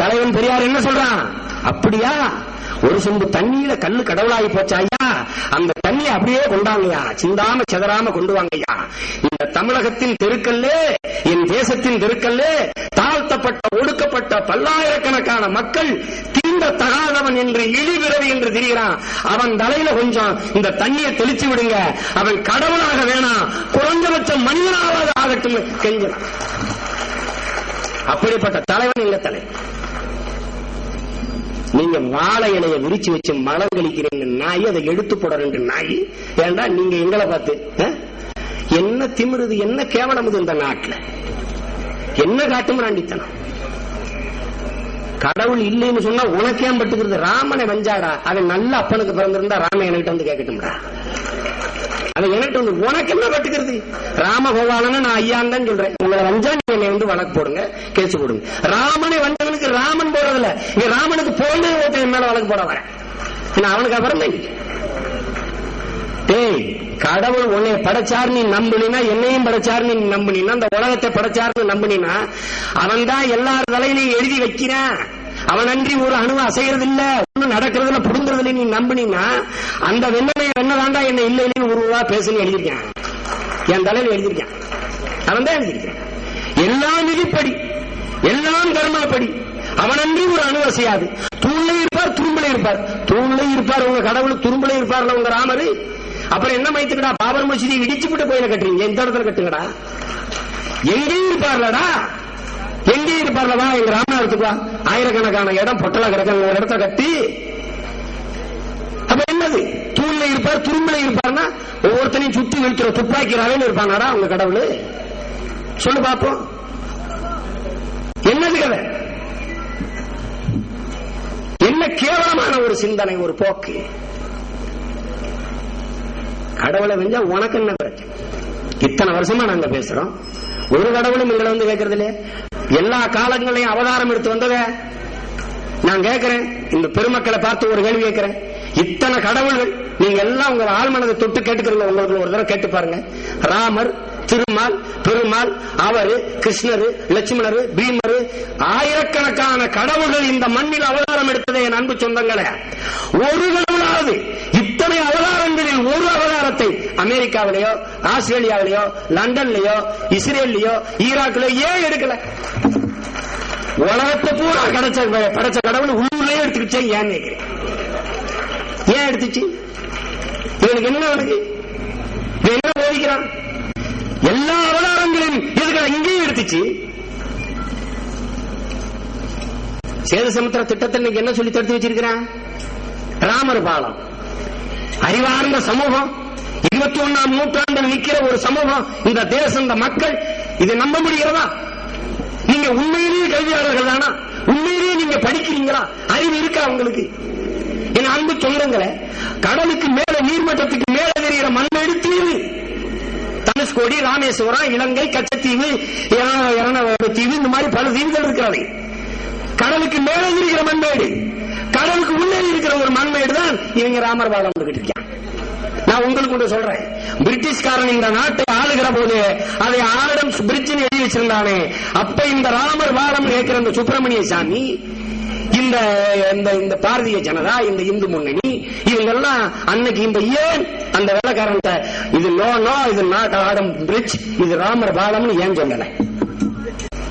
தலைவன் பெரியார் என்ன சொல்றான்? அப்படியா, ஒரு சொம்பு தண்ணியில கல்லு கடவுளாகி போச்சாயா, அந்த தண்ணியை அப்படியே கொண்டாங்கய்யா, சிந்தாம செதறாம கொண்டு வாங்கய்யா. இந்த தமிழகத்தின் தெருக்கல்லே, என் தேசத்தின் தெருக்கல்லே தாழ்த்தப்பட்ட ஒடுக்கப்பட்ட பல்லாயிரக்கணக்கான மக்கள் தீண்ட தகாதவன் என்று இழிபிறவி என்று திரிகிறான். அவன் தலையில கொஞ்சம் இந்த தண்ணியை தெளிச்சு விடுங்க, அவன் கடவுளாக வேணாம், குறைஞ்சபட்சம் மனிதனாவது ஆகட்டும் கெஞ்சினான். அப்படிப்பட்ட தலைவன் இல்ல தலைவன். நீங்க வாழை இலைய விரிச்சு வச்சு மலம் கழிக்கிறீங்க நாய், அதை எடுத்து போடுற நாய். ஏண்டா நீங்க எங்களை பார்த்து என்ன திமிருது, என்ன கேவலம் இந்த நாட்டுல, என்ன காட்டுமிராண்டித்தனம். கடவுள் இல்லைன்னு சொன்னா உனக்கே பட்டுக்கிறது. ராமனை வஞ்சாடா, அவன் நல்ல அப்பனுக்கு பிறந்திருந்தா ராம என்கிட்ட வந்து கேட்கட்டும்டா, அதை என்கிட்ட வந்து உனக்கு என்ன பட்டுக்கிறது. ராமகோபாலன்னு நான் ஐயான் தான் சொல்றேன். உங்களை வஞ்சா நீங்க என்னை வந்து வழக்கு போடுங்க, கேஸ் போடுங்க. ராமனை வந்தவனுக்கு ராமன் போறதில்ல, இங்க ராமனுக்கு போன ஒருத்தன் மேல வழக்கு போட வரேன். அவனுக்கு அப்புறம் டேய், கடவுள் உன்னை படைச்சார் நீ நம்பினா, என்னையும் படைச்சார் நீ நம்பினா, அந்த உலகத்தை படைச்சார்னு நம்பினா, அவன் தான் எல்லார் தலையிலையும் எழுதி வைக்கிறான். அவன் அன்றி ஒரு அணுவை அசைகிறது இல்ல, ஒன்னும் நடக்கிறதுல புடுங்கிறது இல்லை. நீ நம்பினா அந்த வெண்ணதாண்டா என்ன இல்லை இல்லைன்னு ஒரு ரூபா பேசுன்னு எழுதியிருக்கான், என் தலையில எழுதியிருக்கான். அவன் தான் எழுதியிருக்கான். எல்லாம் விதிப்படி, எல்லாம் கர்மாப்படி, அவன் அன்றி ஒரு அணு அசையாது. தூண்ல இருப்பார், துரும்புல இருப்பார். தூண்ல இருப்பார் உங்க கடவுள், துரும்புல இருப்பார்ல உங்க ராமரு. அப்புறம் என்ன மைத்துக்கடா, பாபர் மசூதி இடிச்சு விட்டு கோயில கட்டுறீங்க, எந்த இடத்துல கட்டுங்கடா? எங்கேயும் இருப்பார்லடா, எங்கேயும் இருப்பார்லவா, எங்க ராமநாதத்துக்கு வா, ஆயிரக்கணக்கான இடம் பொட்டலா கிடக்க ஒரு இடத்த கட்டி. அப்ப என்னது, தூண்ல இருப்பார் துரும்புல இருப்பார்னா ஒவ்வொருத்தனையும் சுத்தி நிறுத்துற துப்பாக்கிறாவே இருப்பானாடா உங்க கடவுள்? சொல்லு பாப்போம், என்னது கதை? என்ன கேவலமான ஒரு சிந்தனை, ஒரு போக்கு. கடவுளை வெஞ்சா உனக்கு என்ன பிரச்சனை? இத்தனை வருஷமா நாங்க பேசுறோம், ஒரு கடவுளும் எங்களை வந்து கேட்கறது இல்லையே. எல்லா காலங்களையும் அவதாரம் எடுத்து வந்தத நான் கேட்கிறேன். இந்த பெருமக்களை பார்த்து ஒரு கேள்வி கேட்கிறேன். இத்தனை கடவுள்கள் நீங்க எல்லாம் உங்க ஆழ்மனதை தொட்டு கேட்டுக்கிறீங்க. உங்களுக்கு ஒரு தடவை கேட்டு பாருங்க. ராமர், திருமால், பெருமாள், அவரு, கிருஷ்ணரு, லட்சுமணரு, பீமரு, ஆயிரக்கணக்கான கடவுள்கள் இந்த மண்ணில் அவதாரம் எடுத்ததே என் அன்பு சொந்தங்களே. ஒரு கடவுளாவது இத்தனை அவதாரங்களில் ஒரு அவதாரத்தை அமெரிக்காவிலேயோ, ஆஸ்திரேலியாவிலேயோ, லண்டன்லயோ, இஸ்ரேல்லையோ, ஈராக்லயோ ஏன் எடுக்கல? உலகத்தை பூரா படைச்ச கடவுள் உள்ளூர்லயே எடுத்துக்கிச்சே, ஏன் கேட்கிறேன்? ஏன் எடுத்துச்சு? இவனுக்கு என்ன, அவனுக்கு என்ன போதிக்கிறான்? எல்லா அவதாரங்களையும் எதுக்கு இங்கேயும் எடுத்துச்சு? சேது சமுத்திர திட்டத்தில் இன்னைக்கு என்ன சொல்லி தடுத்து வச்சிருக்கிறான்? ராமர் பாலம். அறிவார்ந்த சமூகம், 21ஆம் நூற்றாண்டில் நிற்கிற ஒரு சமூகம், இந்த தேசம், இந்த மக்கள், இதை நம்ப முடிகிறதா? நீங்க உண்மையிலேயே கல்வியாளர்கள் தானா? உண்மையிலேயே நீங்க படிக்கிறீங்களா? அறிவு இருக்கா உங்களுக்கு? என் அன்பு சொந்தங்களே, கடலுக்கு மேல, நீர்மட்டத்துக்கு மேல தெரிகிற மண்ணெடு தீவு, தனுஷ்கோடி, ராமேஸ்வரம், இலங்கை, கச்சத்தீவு, தீவு, இந்த மாதிரி பல தீவுகள் இருக்கிறது. கடலுக்கு மேல இருக்கிற மண்மேடு, கடலுக்கு உள்ளே இருக்கிற ஒரு மண்மேடு தான் இவங்க ராமர் பாலம் இருக்கான். நான் உங்களுக்கு ஒன்று சொல்றேன். பிரிட்டிஷ்காரன் இந்த நாட்டை ஆளுகிற போது அதை ஆடம் பிரிட்ஜ் எழுதி வச்சிருந்தானே, அப்ப இந்த ராமர் பாலம் கேட்கிற இந்த சுப்பிரமணிய சாமி, இந்த பாரதிய ஜனதா, இந்த இந்து முன்னணி, இவங்க எல்லாம் அன்னைக்கு இந்த ஏன் அந்த வெள்ளக்காரன் இது நோ இது நாட் ஆடம் பிரிட்ஜ், இது ராமர் பாலம்னு ஏன் சொல்லல?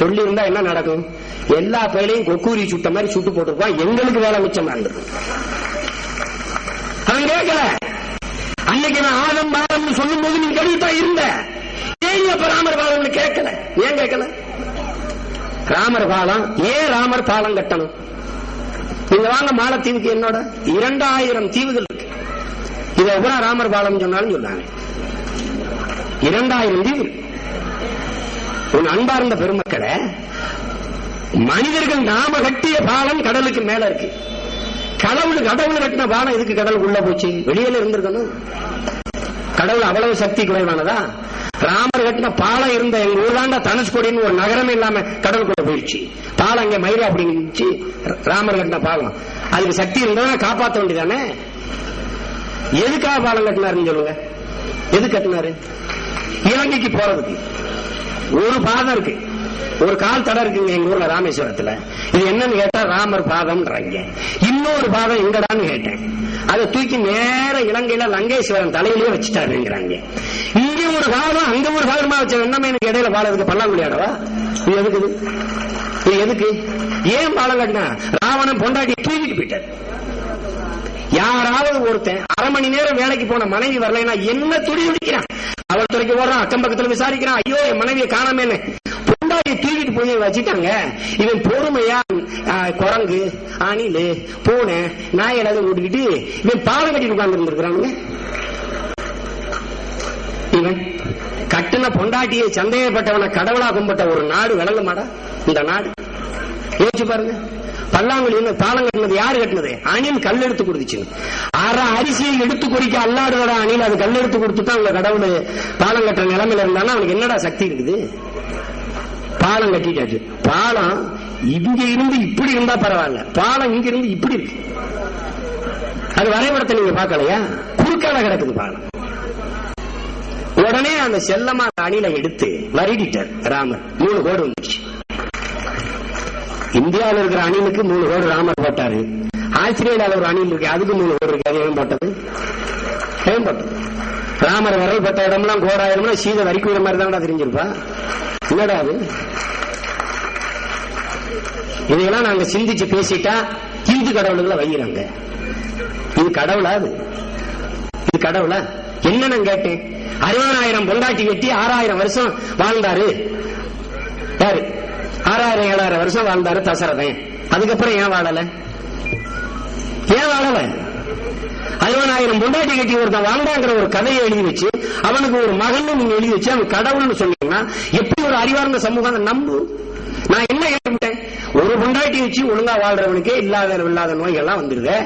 சொல்லி இருந்தா என்ன நடக்கும்? எல்லா பேரையும் கொக்கூரி சுட்ட மாதிரி சுட்டு போட்டுருப்பான். எங்களுக்கு வேலை மிச்சமா இருந்தது. அவன் கேட்கல. அன்னைக்கு நான் ஆடம் பாலம் சொல்லும் போது நீ கடிதா இருந்த, ஏன் அப்ப ராமர் பாலம் கேட்கல? ஏன் கேட்கல? ராமர் பாலம் ஏன் ராமர் பாலம் கட்டணும்? நீங்க வாங்க, மாலத்தீவுக்கு என்னோட 2000 தீவுகள் இருக்கு. இதை கூட ராமர் பாலம் சொன்னாலும் சொன்னாங்க. 2000 தீவு. உன் அன்பார்ந்த பெருமக்களை, மனிதர்கள் நாம கட்டிய பாலம் கடலுக்கு மேல இருக்கு. கடவுள் கட்டின பாலம் எதுக்கு கடலுக்கு உள்ள போச்சு? வெளியில இருந்திருக்கணும். கடவுள் அவ்வளவு சக்தி குறைவானதா? ராமர் கட்டின பாலம் இருந்த எங்க ஊர்லாண்ட தனுஷ்கோடின்னு ஒரு நகரமே இல்லாம கடலுக்குள்ள போயிடுச்சு. பாலம் இங்க மயிலா அப்படிங்கு ராமர் கட்டின பாலம். அதுக்கு சக்தி இருந்தா காப்பாற்ற வேண்டியதானே? எதுக்காக பாலம் கட்டினாருன்னு சொல்லுங்க. எது கட்டினாரு? இலங்கைக்கு போறதுக்கு ஒரு பாதம் இருக்கு. ஒரு கால் தடம் இருக்குங்க எங்க ஊர்ல ராமேஸ்வரத்துல. இது என்னன்னு கேட்டா ராமர் பாதம்ன்றாங்க. இன்னொரு பாதம் எங்கடான்னு கேட்டேன். அதை தூக்கி நேர இலங்கையில லங்கேஸ்வரன் தலையிலேயே வச்சுட்டாருங்கிறாங்க. இங்க ஒரு பாதம் அங்க ஒரு பாதமா வச்ச என்னமே எனக்கு இடையில பாலத்துக்கு பல்லாங்குழி ஆடவா? இது எதுக்கு? இது எதுக்கு? ஏன் பாலம் கட்டினா? ராவணன் பொண்டாட்டி தூக்கிட்டு போயிட்டார். யாராவது ஒருத்தன் அரை மணி நேரம் வேலைக்கு போன மனைவி வரலைன்னா என்ன துடி துடிக்கிறான், அவள் துறைக்கு ஓடுறான், அக்கம் பக்கத்துல விசாரிக்கிறான், ஐயோ என் மனைவியை காணாமேன்னு. பொண்டாட்டியை தூக்கிட்டு போய் வச்சுட்டாங்க. இவன் பொறுமையா குரங்கு, அணிலு, பூனை, நாய் எல்லாத்தையும் ஓட்டிக்கிட்டு இவன் பாலம் கட்டிட்டு உட்கார்ந்து இருந்திருக்கிறானுங்க. இவன் கட்டின பொண்டாட்டியை சந்தேகப்பட்டவனை கடவுளா கும்பிட்ட ஒரு நாடு விளங்க மாடா இந்த நாடு? யோசிச்சு பாருங்க. பல்லாங்குழி பாலம் கட்டினது யாரு கட்டினது? அணில் கல் எடுத்து கொடுத்துச்சு. அரை அரிசியை எடுத்து குறிக்க அல்லாடுற அணில் அது கல் எடுத்து கொடுத்துதான் அவங்க கடவுள் பாலம் கட்டுற நிலைமையில இருந்தாலும் அவனுக்கு என்னடா சக்தி இருக்குது? பாலம் கட்டிட்டாச்சு. பாலம் இங்க இருந்து இப்படி இருந்தா பரவாயில்ல, பாலம் இங்க இருந்து இப்படி இருக்கு. அது வரைபடத்தை நீங்க பார்க்கலையா? குறுக்கால கிடக்குது பாலம். உடனே அந்த செல்லமா அணிலை எடுத்து வருடிட்டார் ராமர். 3 கோடு வந்துச்சு. இந்தியாவில் இருக்கிற அணிலுக்கு 3 கோடு ராமர் போட்டாரு. ஆஸ்திரேலியாவில் ஒரு அணில் இருக்கு, அதுக்கு 3 கோடு இருக்கு. அது ஏன் போட்டது? ஏன் போட்டது? ராமர் விரல் பட்ட இடம்லாம் கோடாயிரம்னா சீதை வரிக்குற மாதிரி தான் தெரிஞ்சிருப்பா. என்னடா அது? இதையெல்லாம் நாங்க சிந்திச்சு பேசிட்டா இந்து கடவுள்களை வைக்கிறாங்க. இது கடவுளா? இது கடவுளா? என்ன நான் கேட்டேன். 60,000 பொண்டாட்டி கட்டி 6000 வருஷம் வாழ்ந்தாரு யாரு? 6000-7000 வருஷம் வாழ்ந்தாரு தசரதன். அதுக்கப்புறம் ஏன் வாழல? ஏன் வாழல? 60,000 பொண்டாட்டி கட்டி ஒருத்தன் வாழ்ந்தாங்கிற ஒரு கதையை எழுதி வச்சு அவனுக்கு ஒரு மகன் நீங்க எழுதி வச்சு அவன் கடவுள்னு சொன்னீங்கன்னா எப்படி ஒரு அறிவார்ந்த சமூகம் நம்பு? நான் என்ன கேட்டேன்? ஒரு பொண்டாட்டி வச்சு ஒழுங்கா வாழ்றவனுக்கே இல்லாத நோய்கள்லாம் வந்துருது.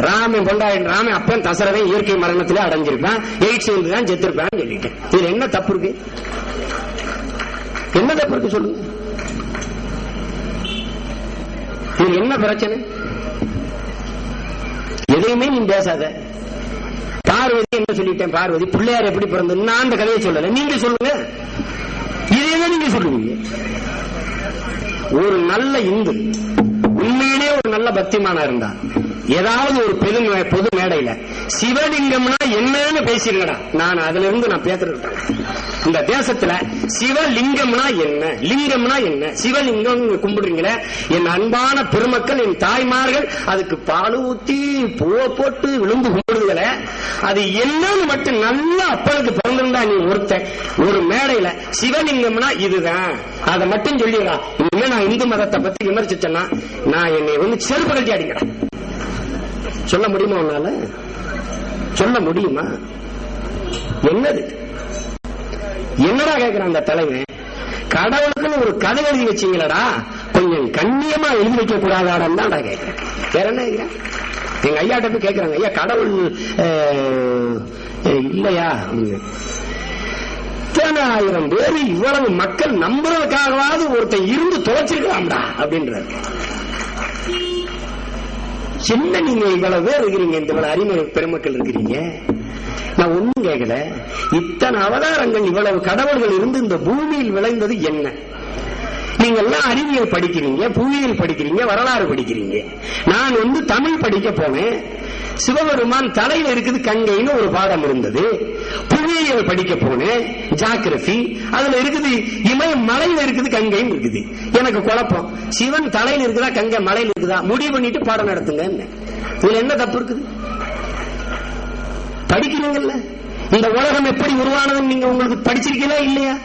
ராமன் அப்பன் தசரதன் இயற்கை மரணத்திலே அடைஞ்சிருப்பான், எய்ட்ஸ் தான் செத்திருப்பான்னு சொல்லிட்டேன். இதுல என்ன தப்பு இருக்கு? என்ன தப்பு இருக்கு சொல்லுங்க? இது என்ன பிரச்சனை? எதையுமே நீ பேசாத. பார்வதி என்ன சொல்லிட்டேன்? பார்வதி பிள்ளையார் எப்படி பிறந்தது? நான் அந்த கதையை சொல்லல, நீங்க சொல்லுங்க. இதையே நீங்க சொல்லுவீங்க. ஒரு நல்ல இந்து உண்மையிலே ஒரு நல்ல பக்திமானா இருந்தா ஏதாவது ஒரு பொது மேடையில சிவலிங்கம்னா என்னன்னு பேசிருக்கடா. நான் அதுல இருந்து நான் பேசுறேன். இந்த தேசத்துல சிவலிங்கம்னா என்ன, லிங்கம்னா என்ன, சிவலிங்கம் கும்பிடுறீங்களே என் அன்பான பெருமக்கள், என் தாய்மார்கள் அதுக்கு பால் ஊத்தி பூவை போட்டு விழுந்து கும்பிடுதுல, அது என்னன்னு மட்டும் நல்லா அப்பனுக்கு பிறந்திருந்தா நீ ஒருத்தன் ஒரு மேடையில சிவலிங்கம்னா இதுதான் அதை மட்டும் சொல்லிடா. இனிமே நான் இந்து மதத்தை பத்தி விமர்சிச்சேன்னா நான் என்னை செருப்பு கட்டி அடிக்கிறேன். சொல்ல முடியுமா? உன்னால சொல்ல முடியுமா? என்னது? என்னடா கேட்கிறான் அந்த தலைவன்? கடவுளுக்குன்னு ஒரு கதை எழுதி வச்சீங்களடா, கொஞ்சம் கண்ணியமா எழுதி வைக்க கூடாதான்னு தான் கேட்கிறேன். வேற என்ன கேட்கிறேன்? எங்க ஐயாட்ட போய் கேட்கிறாங்க, ஐயா கடவுள் இல்லையா? 10,000 பேர் இவ்வளவு மக்கள் நம்புறதுக்காகவாவது ஒருத்தன் இருந்து தொலைச்சிருக்கலாம்டா அப்படின்றாரு. என்ன நீங்க இவ்வளவு பேர் இருக்கிறீங்க, இவ்வளவு அறிமுக பெருமக்கள் இருக்கிறீங்க, நான் ஒண்ணும் கேட்கல. இத்தனை அவதாரங்கள் இவ்வளவு கடவுள்கள் இருந்து இந்த பூமியில் விளைந்தது என்ன? நீங்க எல்லாம் அறிவியல் படிக்கிறீங்க, புவியியல் படிக்கிறீங்க, வரலாறு படிக்கிறீங்க. நான் தமிழ் படிக்க போனேன். சிவபெருமான் தலையில இருக்குது கங்கைன்னு ஒரு பாடம் இருந்தது. புவியியல் படிக்க போனேன், ஜியோகிராபி, அதுல இருக்குது இமய மலையில இருக்குது கங்கைன்னு இருக்குது. எனக்கு குழப்பம், சிவன் தலையில இருக்குதா கங்கை மலையில இருக்குதா? முடிவு பண்ணிட்டு பாடம் நடத்துங்க. இதுல என்ன தப்பு இருக்குது? படிக்கிறீங்கல்ல, இந்த உலகம் எப்படி உருவானதுன்னு நீங்க உங்களுக்கு படிச்சிருக்கீங்களா இல்லையா?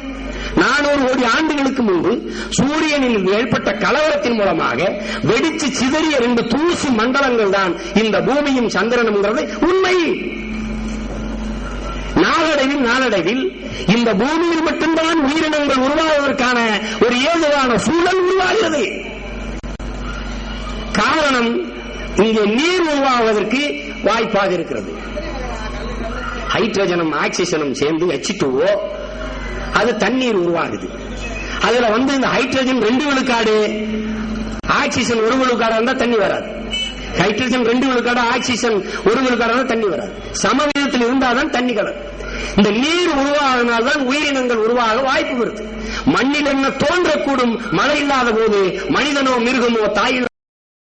400 கோடி ஆண்டுகளுக்கு முன்பு சூரியனில் ஏற்பட்ட கலவரத்தின் மூலமாக வெடிச்சு சிதறிய 2 தூசு மண்டலங்கள் தான் இந்த பூமியும் சந்திரனும் உண்மை. நாளடைவில் இந்த பூமியில் மட்டும்தான் உயிரினங்கள் உருவாவதற்கான ஒரு ஏதுவான சூழல் உருவாகிறது. காரணம், இங்கே நீர் உருவாவதற்கு வாய்ப்பாக இருக்கிறது. ஹைட்ரஜனும் ஆக்சிஜனும் சேர்ந்து H2O, அது தண்ணீர் உருவாகுது. அதுல இந்த ஹைட்ரஜன் 2 விழுக்காடு, ஆக்சிஜன் 1 விழுக்காடு இருந்தா தண்ணி வராது. ஹைட்ரஜன் 2 விழுக்காடு, ஆக்சிஜன் 1 விழுக்காடு இருந்தா தண்ணி வராது. சமவீதத்தில் இருந்தால்தான் தண்ணி கலர். இந்த நீர் உருவாகினால்தான் உயிரினங்கள் உருவாக வாய்ப்பு வருது. மண்ணில் என்ன தோன்றக்கூடும் மழை இல்லாத போது மனிதனோ மிருகமோ தாயில்